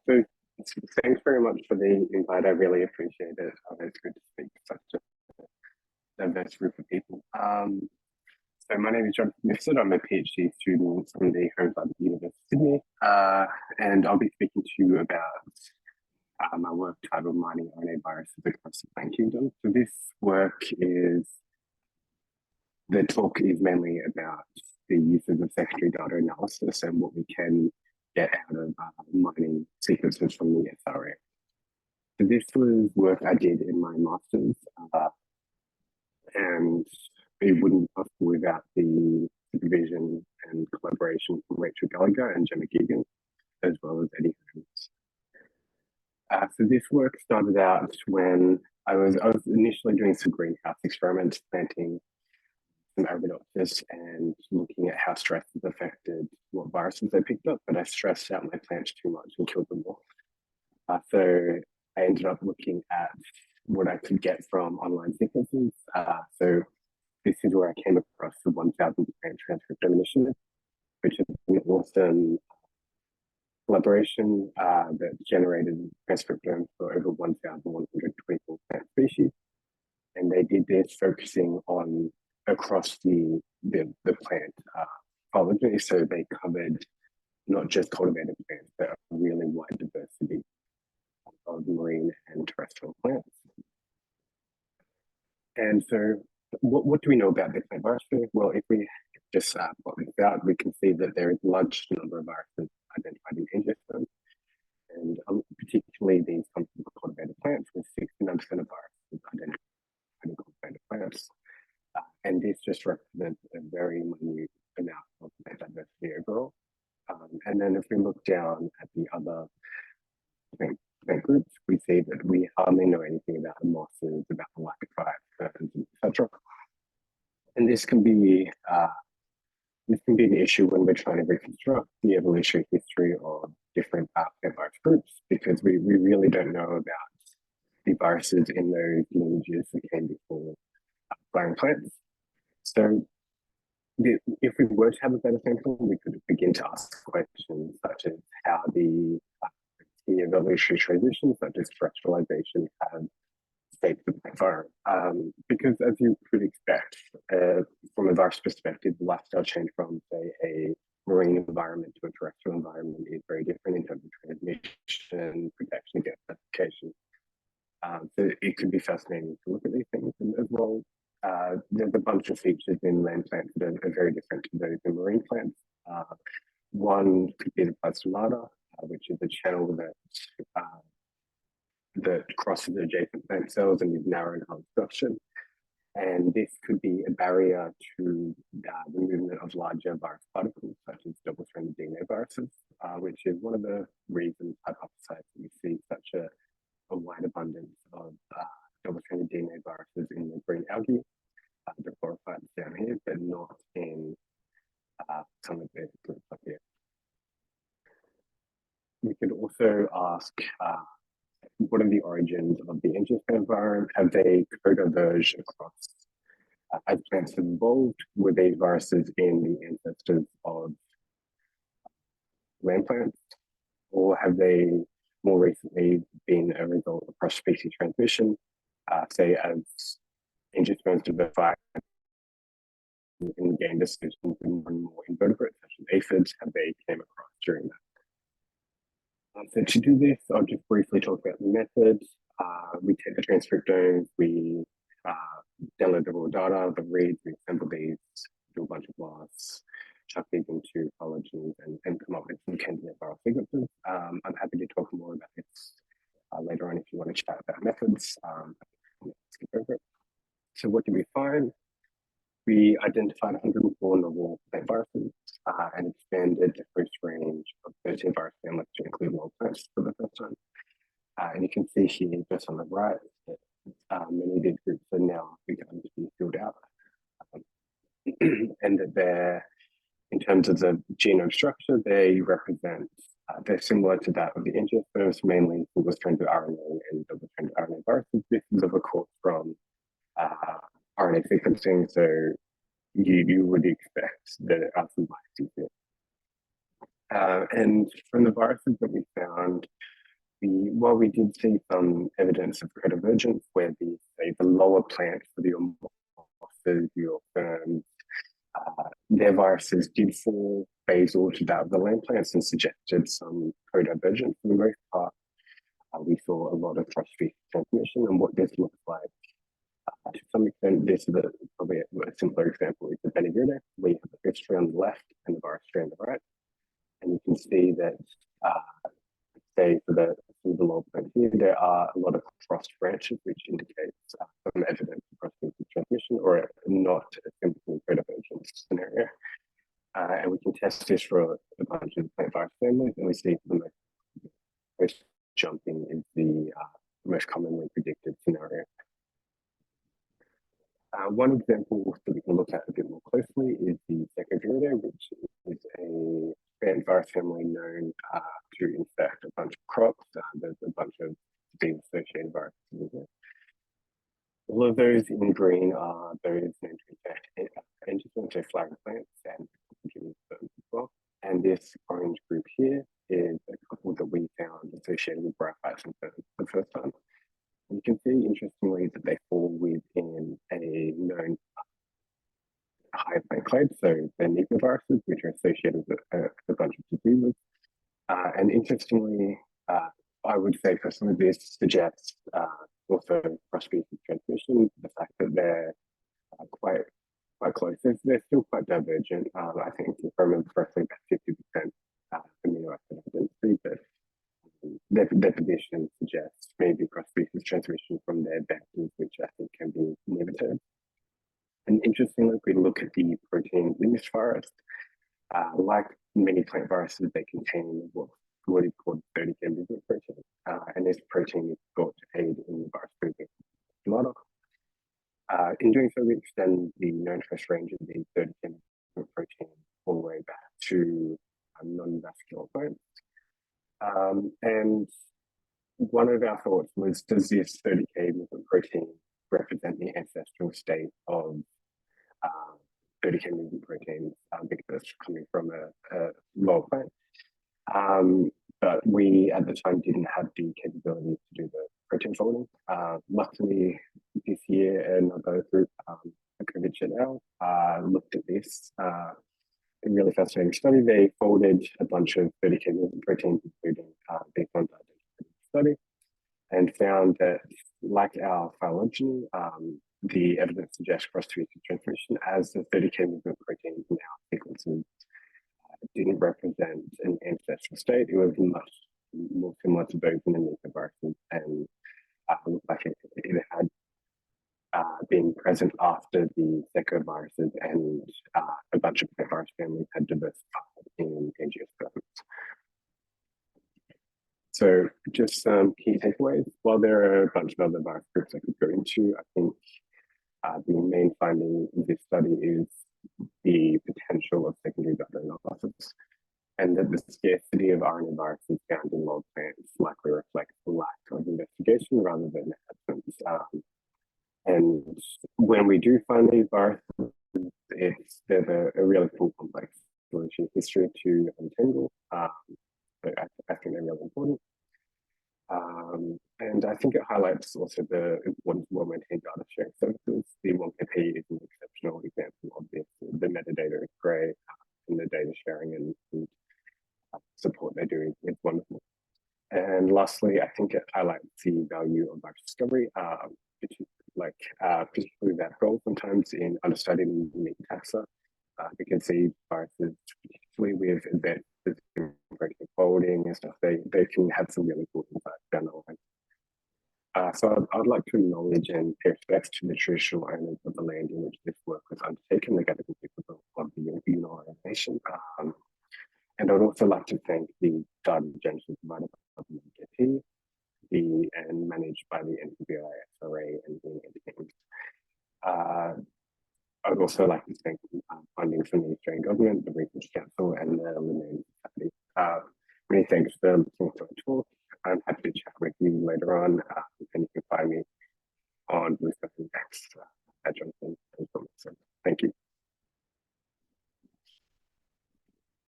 So thanks very much for the invite. I really appreciate it. It's good to speak to such a diverse group of people. So my name is Jonathon Mifsud. I'm a PhD student from the Home Side of the University of Sydney, and I'll be speaking to you about my work titled Mining RNA Viruses Across the Plant Kingdom. So this work the talk is mainly about the use of the secondary data analysis and what we can get out of mining sequences from the SRA. So this was work I did in my master's, and it wouldn't be possible without the supervision and collaboration from Rachel Gallagher and Gemma Geoghegan, as well as Eddie Holmes. So this work started out when I was initially doing some greenhouse experiments, planting some Arabidopsis and looking at how stress has affected what viruses they picked up, but I stressed out my plants too much and killed them all. So I ended up looking at what I could get from online sequences. So this is where I came across the 1,000 plant transcriptome initiative, which is an awesome collaboration that generated transcriptomes for over 1,124 plant species. And they did this focusing on across the plant phylogeny. So they covered not just cultivated plants, but a really wide diversity of marine and terrestrial plants. And so what do we know about the plant viruses? Well, if we just plot this out, we can see that there is a large number of viruses identified in angiosperms, and particularly these come from cultivated plants, with 69% of viruses identified in cultivated plants. And this just represents a very minute amount of plant diversity overall. And then if we look down at the other plant groups, we see that we hardly know anything about the mosses, about the lycophytes, ferns, etc. And this can be an issue when we're trying to reconstruct the evolutionary history of different plant virus groups, because we really don't know about the viruses in those lineages that came before flowering plants. So if we were to have a better sample, we could begin to ask questions such as how the evolutionary transitions, such as terrestrialization, have shaped the plant environment. Because as you could expect, from a virus perspective, the lifestyle change from, say, a marine environment to a terrestrial environment is very different in terms of transmission, protection against replication. So it could be fascinating to look at these things as well. There's a bunch of features in land plants that are very different to those in marine plants. One could be the plasmata, which is a channel that crosses adjacent plant cells and is narrow and unstructured. And this could be a barrier to the movement of larger virus particles, such as double-stranded DNA viruses, which is one of the reasons hypothesized that we see such a wide abundance of double-stranded DNA viruses in the green algae, the chlorophytes down here, but not in some of the groups up here. We could also ask, what are the origins of the angiosperm environment? Have they co-diverged across as plants have evolved? Were these viruses in the ancestors of land plants? Or have they more recently been a result of cross-species transmission, say as angiosperms diversify and gain decisions in more and more invertebrates, such as aphids, have they came across during that? So to do this, I'll just briefly talk about the methods. We take the transcriptomes, we download the raw data, the reads, we assemble these, do a bunch of blasts, chuck these into phylogenies and come up with some candidate viral sequences. I'm happy to talk more about this later on if you want to chat about methods. Skip over it. So what did we find? We identified 104 novel plant viruses and expanded the host range of 13 virus families to include mold plants for the first time. And you can see here just on the right that many of these groups are now beginning to be filled out. And that they're, in terms of the genome structure, they represent, they're similar to that of the angiosperms, mainly single-stranded RNA and double-stranded RNA viruses. This is of course from RNA sequencing, so you would expect that there are some biases here. And from the viruses that we found, while we did see some evidence of codivergence where the lower plants for the mosses, your ferns, their viruses did fall basal to that of the land plants and suggested some codivergence. For the most part, we saw a lot of cross-species transmission, and what this looks like. To some extent, this is probably a simpler example is the Benigridae. We have the fifth strand on the left and the virus strand on the right. And you can see that, say, for the lower plant here, there are a lot of cross branches, which indicates some evidence of cross-species transmission or not a simple codivergence scenario. And we can test this for a bunch of plant virus families, and we see the most jumping is the most commonly predicted scenario. One example that we can look at a bit more closely is the Secoduridae, which is a plant virus family known to infect a bunch of crops. There's a bunch of disease-associated viruses in there. All of those in green are those known to infect antigens, so flowering plants and as well. And this orange group here is a couple that we found associated with bryophytes and ferns for the first time. And you can see, interestingly, that they fall within a known high plant clade, so they're viruses, which are associated with a bunch of diseases. And interestingly, I would say personally, this suggests also cross-species transmission, the fact that they're quite close. They're still quite divergent. I think, if I remember correctly, about 50% amino acid identity, but their position suggests maybe cross-species transmission from their vectors, which I think can be limited. And interestingly, if we look at the proteins in this virus, like many plant viruses, they contain what is called 30K movement protein. And this protein is thought to aid in the virus movement stomata. In doing so, we extend the known host range of the 30K movement protein all the way back to non-vascular plants. And one of our thoughts was, does this 30K movement protein represent the ancestral state of 30K movement proteins because it's coming from a lower plant? But we, at the time, didn't have the capability to do the protein folding. Luckily, this year, another group, COVID et al., looked at this. A really fascinating study. They folded a bunch of 30K movement proteins, including these ones identified in the study, and found that, like our phylogeny, the evidence suggests cross-species transmission, as the 30K movement proteins in our sequences didn't represent an ancestral state. It was much more similar to those in the viruses, and looked like it had been present after the secoviruses, and a bunch of virus families had diversified in angiosperms. So just some key takeaways. While there are a bunch of other virus groups I could go into, I think the main finding in this study is the potential of secondary diagnostics, and that the scarcity of RNA viruses found in wild plants likely reflects the lack of investigation rather than absence. And when we do find these viruses, there's a really cool complex evolution history to untangle. So I think they're really important. And I think it highlights also the importance of well-maintained data sharing services. The 1KP is an exceptional example of this. The metadata is great, and the data sharing and support they do is wonderful. And lastly, I think it highlights the value of virus discovery, particularly that role sometimes in understanding unique taxa. We can see viruses, particularly with advanced protein folding and stuff, they can have some really cool insights down the line. So I'd like to acknowledge and pay respects to the traditional owners of the land in which this work was undertaken, the Gadigal people of the Eora Nation. And I'd also like to thank the data generation provided by the MKP, and managed by the NCBI, SRA, and the Education. I'd also like to thank funding from the Australian Government, the Research Council, and the Linnean Society. Many thanks for listening to our talk. I'm happy to chat with you later on, and you can find me on Blue Sky Next.